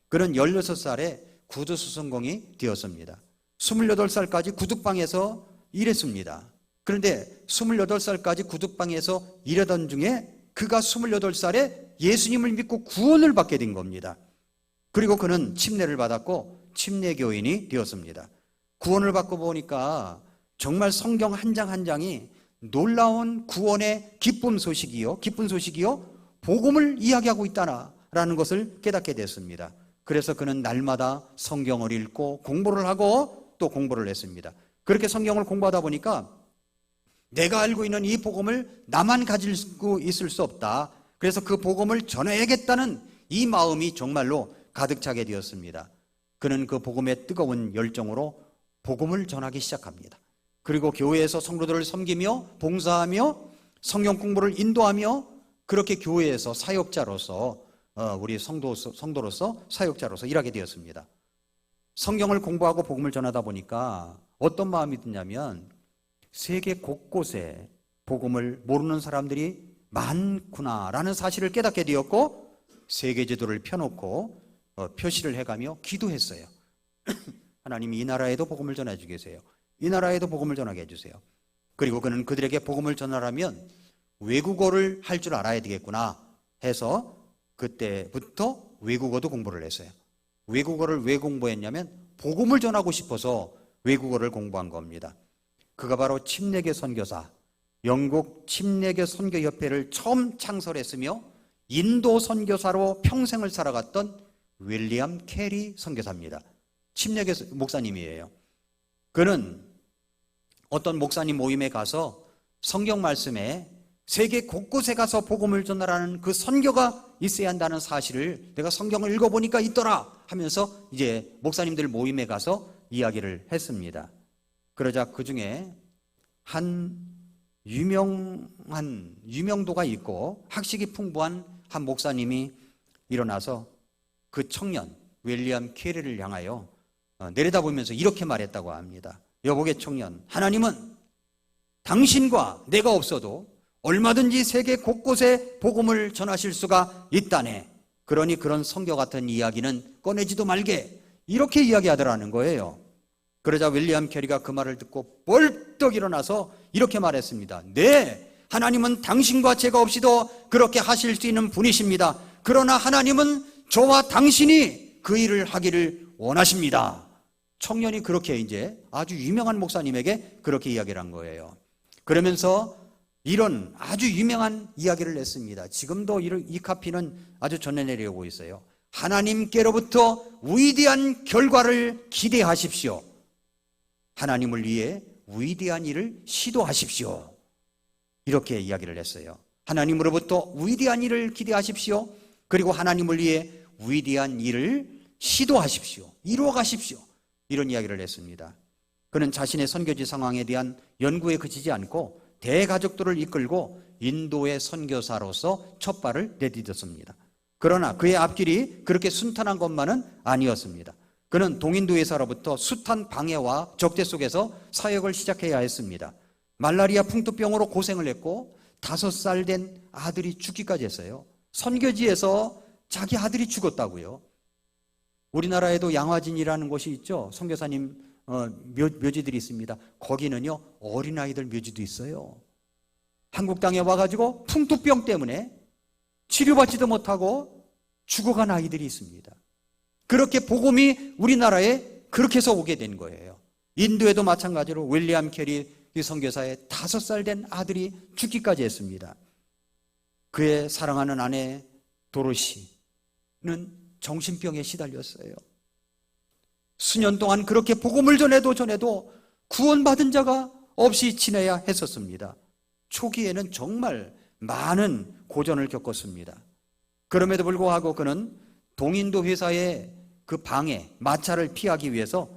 Speaker 1: 그는 16살에 구두수성공이 되었습니다. 28살까지 구두방에서 일했습니다. 그런데 28살까지 구두방에서 일하던 중에 그가 28살에 예수님을 믿고 구원을 받게 된 겁니다. 그리고 그는 침례를 받았고 침례교인이 되었습니다. 구원을 받고 보니까 정말 성경 한 장 한 장이 놀라운 구원의 기쁜 소식이요, 복음을 이야기하고 있다라는 것을 깨닫게 됐습니다. 그래서 그는 날마다 성경을 읽고 공부를 하고 또 공부를 했습니다. 그렇게 성경을 공부하다 보니까 내가 알고 있는 이 복음을 나만 가지고 있을 수 없다. 그래서 그 복음을 전해야겠다는 이 마음이 정말로 가득 차게 되었습니다. 그는 그 복음의 뜨거운 열정으로 복음을 전하기 시작합니다. 그리고 교회에서 성도들을 섬기며 봉사하며 성경 공부를 인도하며 그렇게 교회에서 사역자로서 우리 성도로서 사역자로서 일하게 되었습니다. 성경을 공부하고 복음을 전하다 보니까 어떤 마음이 드냐면 세계 곳곳에 복음을 모르는 사람들이 많구나라는 사실을 깨닫게 되었고 세계 지도를 펴놓고 표시를 해가며 기도했어요. 하나님이 이 나라에도 복음을 전해 주세요. 이 나라에도 복음을 전하게 해주세요. 그리고 그는 그들에게 복음을 전하려면 외국어를 할 줄 알아야 되겠구나 해서 그때부터 외국어도 공부를 했어요. 외국어를 왜 공부했냐면 복음을 전하고 싶어서 외국어를 공부한 겁니다. 그가 바로 침례교 선교사, 영국 침례교 선교협회를 처음 창설했으며 인도 선교사로 평생을 살아갔던 윌리엄 캐리 선교사입니다. 침례교 목사님이에요. 그는 어떤 목사님 모임에 가서 성경 말씀에 세계 곳곳에 가서 복음을 전하라는 그 선교가 있어야 한다는 사실을 내가 성경을 읽어보니까 있더라 하면서 이제 목사님들 모임에 가서 이야기를 했습니다. 그러자 그 중에 한 유명도가 있고 학식이 풍부한 한 목사님이 일어나서 그 청년 윌리엄 캐리를 향하여 내려다보면서 이렇게 말했다고 합니다. 여보게 청년, 하나님은 당신과 내가 없어도 얼마든지 세계 곳곳에 복음을 전하실 수가 있다네. 그러니 그런 성교 같은 이야기는 꺼내지도 말게. 이렇게 이야기하더라는 거예요. 그러자 윌리엄 캐리가 그 말을 듣고 벌떡 일어나서 이렇게 말했습니다. 네, 하나님은 당신과 제가 없이도 그렇게 하실 수 있는 분이십니다. 그러나 하나님은 저와 당신이 그 일을 하기를 원하십니다. 청년이 그렇게 이제 아주 유명한 목사님에게 그렇게 이야기를 한 거예요. 그러면서 이런 아주 유명한 이야기를 했습니다. 지금도 이 카피는 아주 전해내려고 있어요. 하나님께로부터 위대한 결과를 기대하십시오. 하나님을 위해 위대한 일을 시도하십시오. 이렇게 이야기를 했어요. 하나님으로부터 위대한 일을 기대하십시오. 그리고 하나님을 위해 위대한 일을 시도하십시오. 이루어가십시오. 이런 이야기를 했습니다. 그는 자신의 선교지 상황에 대한 연구에 그치지 않고 대가족들을 이끌고 인도의 선교사로서 첫 발을 내디뎠습니다. 그러나 그의 앞길이 그렇게 순탄한 것만은 아니었습니다. 그는 동인도회사로부터 숱한 방해와 적대 속에서 사역을 시작해야 했습니다. 말라리아 풍토병으로 고생을 했고 5살 된 아들이 죽기까지 했어요. 선교지에서 자기 아들이 죽었다고요. 우리나라에도 양화진이라는 곳이 있죠. 선교사님 묘지들이 있습니다. 거기는요 어린아이들 묘지도 있어요. 한국 땅에 와가지고 풍토병 때문에 치료받지도 못하고 죽어간 아이들이 있습니다. 그렇게 복음이 우리나라에 그렇게 해서 오게 된 거예요. 인도에도 마찬가지로 윌리엄 캐리 선교사의 5살 된 아들이 죽기까지 했습니다. 그의 사랑하는 아내 도로시는 정신병에 시달렸어요. 수년 동안 그렇게 복음을 전해도 구원받은 자가 없이 지내야 했었습니다. 초기에는 정말 많은 고전을 겪었습니다. 그럼에도 불구하고 그는 동인도 회사의 그 방해, 마찰을 피하기 위해서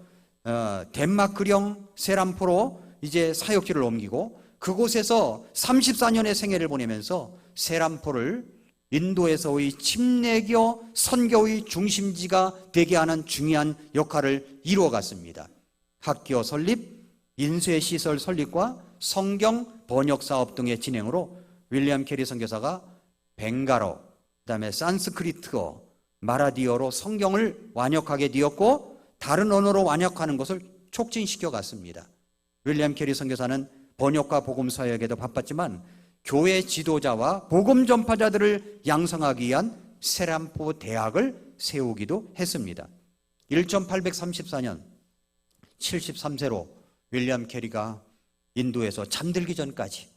Speaker 1: 덴마크령 세람포로 이제 사역지를 옮기고 그곳에서 34년의 생애를 보내면서 세람포를 인도에서의 침례교 선교의 중심지가 되게 하는 중요한 역할을 이루어갔습니다. 학교 설립, 인쇄시설 설립과 성경 번역 사업 등의 진행으로 윌리엄 캐리 선교사가 벵갈어, 그다음에 산스크리트어, 마라디어로 성경을 완역하게 되었고 다른 언어로 완역하는 것을 촉진시켜 갔습니다. 윌리엄 캐리 선교사는 번역과 복음 사역에도 바빴지만 교회 지도자와 복음 전파자들을 양성하기 위한 세람포 대학을 세우기도 했습니다. 1834년 73세로 윌리엄 캐리가 인도에서 잠들기 전까지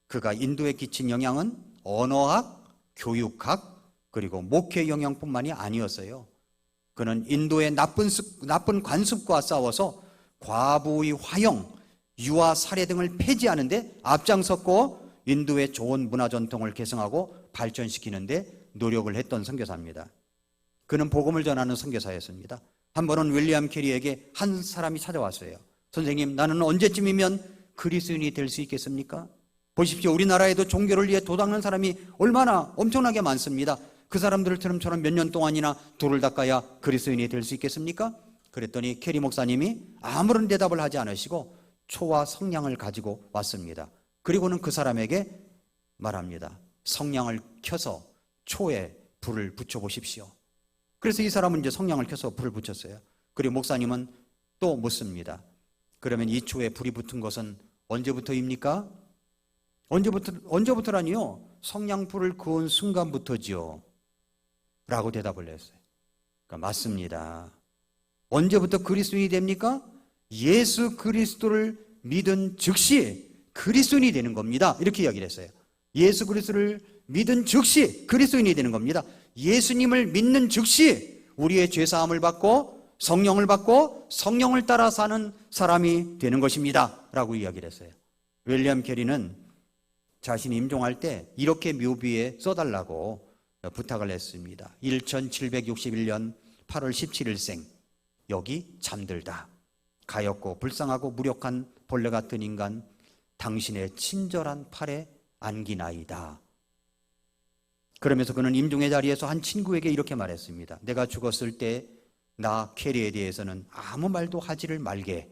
Speaker 1: 그가 인도에 끼친 영향은 언어학, 교육학, 그리고 목회 영향뿐만이 아니었어요. 그는 인도의 나쁜 관습과 싸워서 과부의 화형, 유아 살해 등을 폐지하는데 앞장섰고 인도의 좋은 문화 전통을 개성하고 발전시키는데 노력을 했던 선교사입니다. 그는 복음을 전하는 선교사였습니다. 한 번은 윌리엄 캐리에게 한 사람이 찾아왔어요. 선생님, 나는 언제쯤이면 그리스도인이 될 수 있겠습니까? 보십시오. 우리나라에도 종교를 위해 도닦는 사람이 얼마나 엄청나게 많습니다. 그 사람들처럼 몇 년 동안이나 돌을 닦아야 그리스도인이 될 수 있겠습니까? 그랬더니 캐리 목사님이 아무런 대답을 하지 않으시고 초와 성냥을 가지고 왔습니다. 그리고는 그 사람에게 말합니다. 성냥을 켜서 초에 불을 붙여보십시오. 그래서 이 사람은 이제 성냥을 켜서 불을 붙였어요. 그리고 목사님은 또 묻습니다. 그러면 이 초에 불이 붙은 것은 언제부터입니까? 언제부터라니요? 성냥불을 그은 순간부터지요. 라고 대답을 했어요. 그러니까 맞습니다. 언제부터 그리스도인이 됩니까? 예수 그리스도를 믿은 즉시 그리스도인이 되는 겁니다. 이렇게 이야기를 했어요. 예수 그리스도를 믿은 즉시 그리스도인이 되는 겁니다. 예수님을 믿는 즉시 우리의 죄사함을 받고 성령을 받고 성령을 따라 사는 사람이 되는 것입니다. 라고 이야기를 했어요. 윌리엄 캐리는 자신이 임종할 때 이렇게 묘비에 써달라고 부탁을 했습니다. 1761년 8월 17일생, 여기 잠들다. 가엾고 불쌍하고 무력한 벌레 같은 인간, 당신의 친절한 팔에 안기나이다. 그러면서 그는 임종의 자리에서 한 친구에게 이렇게 말했습니다. 내가 죽었을 때 나 캐리에 대해서는 아무 말도 하지를 말게.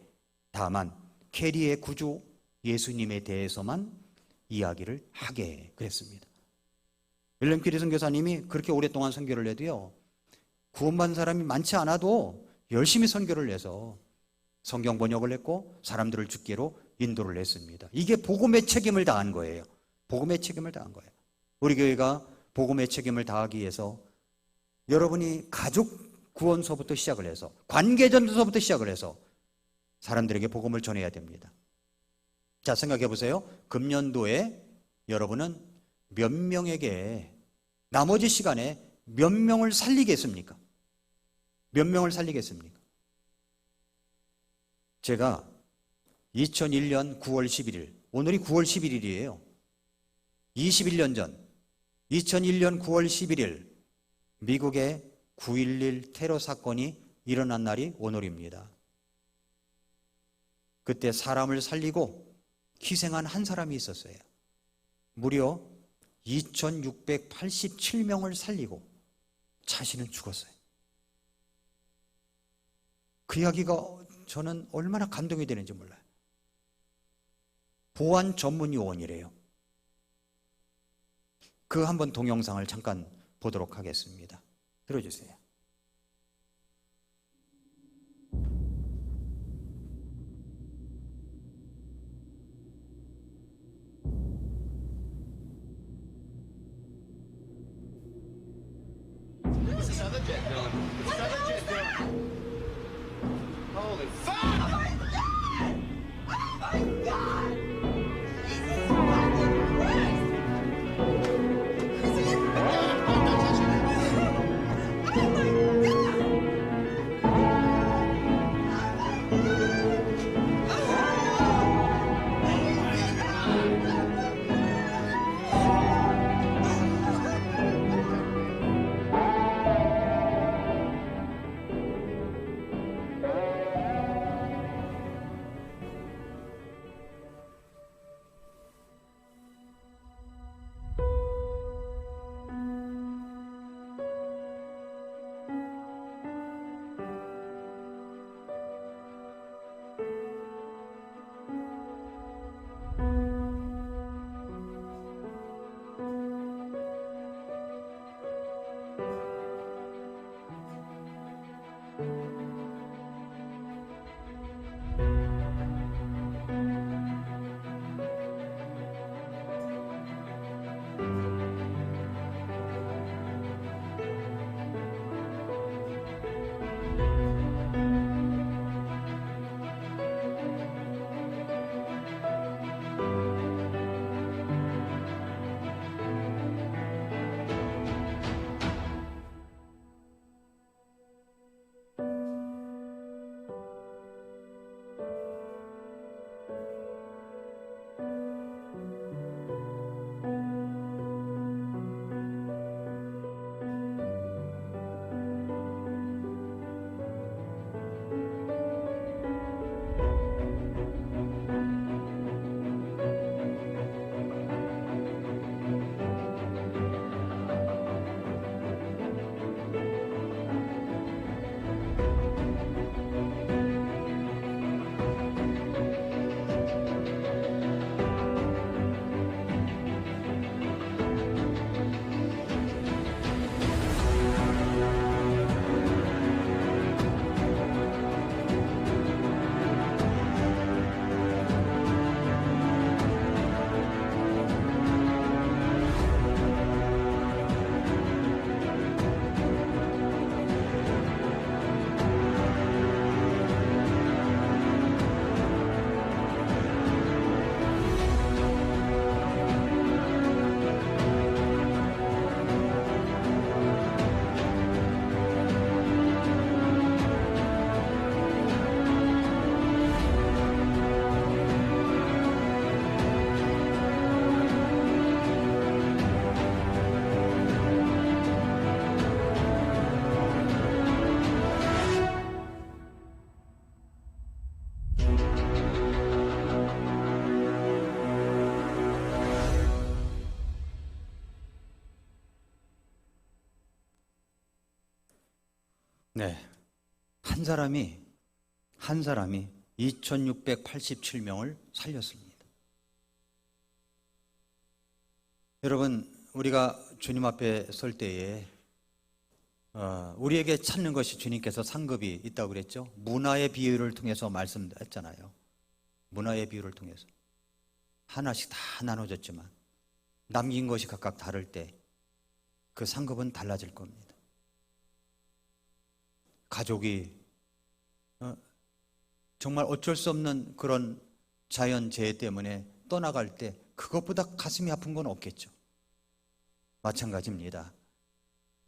Speaker 1: 다만 캐리의 구주 예수님에 대해서만 이야기를 하게. 그랬습니다. 윌리엄 캐리 선교사님이 그렇게 오랫동안 선교를 해도요, 구원받은 사람이 많지 않아도 열심히 선교를 해서 성경 번역을 했고 사람들을 주께로 인도를 했습니다. 이게 복음의 책임을 다한 거예요. 복음의 책임을 다한 거예요. 우리 교회가 복음의 책임을 다하기 위해서 여러분이 가족 구원서부터 시작을 해서 관계전서부터 시작을 해서 사람들에게 복음을 전해야 됩니다. 자, 생각해 보세요. 금년도에 여러분은 몇 명에게 나머지 시간에 몇 명을 살리겠습니까? 몇 명을 살리겠습니까? 제가 2001년 9월 11일, 오늘이 9월 11일이에요. 21년 전 2001년 9월 11일 미국의 9.11 테러 사건이 일어난 날이 오늘입니다. 그때 사람을 살리고 희생한 한 사람이 있었어요. 무려 2687명을 살리고 자신은 죽었어요. 그 이야기가 저는 얼마나 감동이 되는지 몰라요. 보안 전문 요원이래요. 그 한번 동영상을 잠깐 보도록 하겠습니다. 들어주세요.
Speaker 4: It's another jet, Dylan. It's another jet, Dylan. Holy fuck!
Speaker 5: Oh my God! Oh my God! Jesus fucking Christ! Jesus Oh my God!
Speaker 1: 네, 한 사람이 2687명을 살렸습니다. 여러분, 우리가 주님 앞에 설 때에 우리에게 찾는 것이 주님께서 상급이 있다고 그랬죠. 문화의 비유를 통해서 말씀했잖아요. 문화의 비유를 통해서 하나씩 다 나눠졌지만 남긴 것이 각각 다를 때 그 상급은 달라질 겁니다. 가족이 정말 어쩔 수 없는 그런 자연재해 때문에 떠나갈 때 그것보다 가슴이 아픈 건 없겠죠. 마찬가지입니다.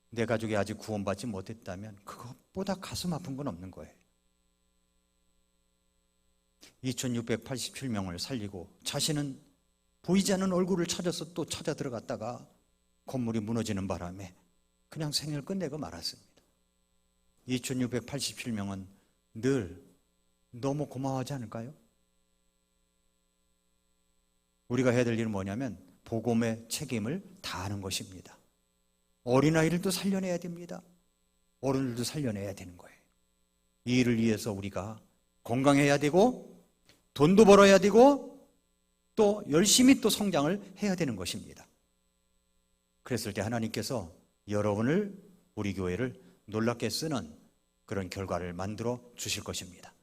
Speaker 1: 내 가족이 아직 구원받지 못했다면 그것보다 가슴 아픈 건 없는 거예요. 2687명을 살리고 자신은 보이지 않는 얼굴을 찾아서 또 찾아 들어갔다가 건물이 무너지는 바람에 그냥 생을 끝내고 말았습니다. 2687명은 늘 너무 고마워하지 않을까요? 우리가 해야 될 일은 뭐냐면 복음의 책임을 다하는 것입니다. 어린아이들도 살려내야 됩니다. 어른들도 살려내야 되는 거예요. 이 일을 위해서 우리가 건강해야 되고 돈도 벌어야 되고 또 열심히 또 성장을 해야 되는 것입니다. 그랬을 때 하나님께서 여러분을, 우리 교회를 놀랍게 쓰는 그런 결과를 만들어 주실 것입니다.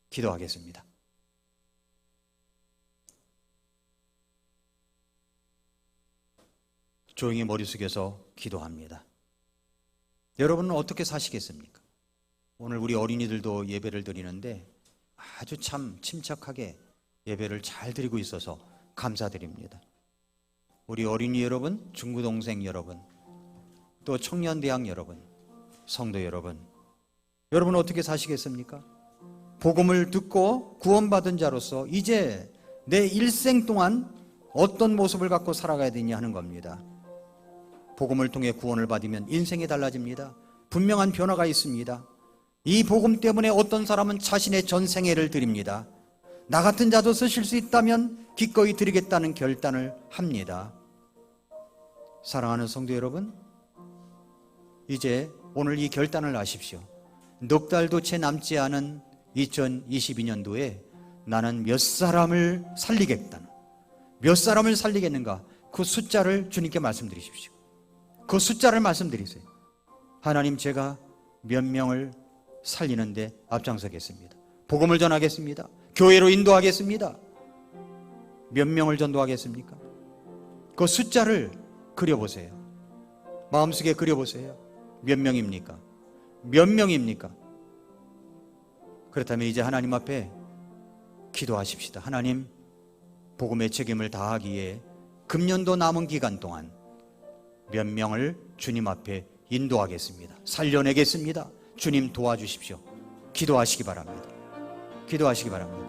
Speaker 1: 기도하겠습니다. 조용히 머리 숙여서 기도합니다. 여러분은 어떻게 사시겠습니까? 오늘 우리 어린이들도 예배를 드리는데 아주 참 침착하게 예배를 잘 드리고 있어서 감사드립니다. 우리 어린이 여러분, 중고동생 여러분, 또 청년대학 여러분, 성도 여러분, 여러분은 어떻게 사시겠습니까? 복음을 듣고 구원받은 자로서 이제 내 일생 동안 어떤 모습을 갖고 살아가야 되냐 하는 겁니다. 복음을 통해 구원을 받으면 인생이 달라집니다. 분명한 변화가 있습니다. 이 복음 때문에 어떤 사람은 자신의 전생애를 드립니다. 나 같은 자도 쓰실 수 있다면 기꺼이 드리겠다는 결단을 합니다. 사랑하는 성도 여러분, 이제 오늘 이 결단을 하십시오. 넉 달도 채 남지 않은 2022년도에 나는 몇 사람을 살리겠다는, 몇 사람을 살리겠는가, 그 숫자를 주님께 말씀드리십시오. 그 숫자를 말씀드리세요. 하나님, 제가 몇 명을 살리는데 앞장서겠습니다. 복음을 전하겠습니다. 교회로 인도하겠습니다. 몇 명을 전도하겠습니까? 그 숫자를 그려보세요. 마음속에 그려보세요. 몇 명입니까? 몇 명입니까? 그렇다면 이제 하나님 앞에 기도하십시다. 하나님, 복음의 책임을 다하기에 금년도 남은 기간 동안 몇 명을 주님 앞에 인도하겠습니다. 살려내겠습니다. 주님 도와주십시오. 기도하시기 바랍니다. 기도하시기 바랍니다.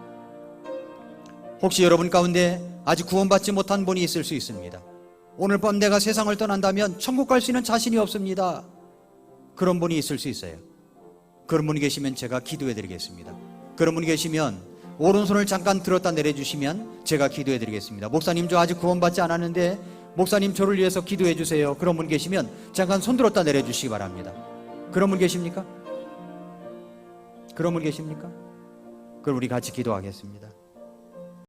Speaker 1: 혹시 여러분 가운데 아직 구원받지 못한 분이 있을 수 있습니다. 오늘 밤 내가 세상을 떠난다면 천국 갈 수 있는 자신이 없습니다. 그런 분이 있을 수 있어요. 그런 분이 계시면 제가 기도해 드리겠습니다. 그런 분이 계시면 오른손을 잠깐 들었다 내려주시면 제가 기도해 드리겠습니다. 목사님, 저 아직 구원받지 않았는데 목사님 저를 위해서 기도해 주세요. 그런 분 계시면 잠깐 손 들었다 내려주시기 바랍니다. 그런 분 계십니까? 그런 분 계십니까? 그럼 우리 같이 기도하겠습니다.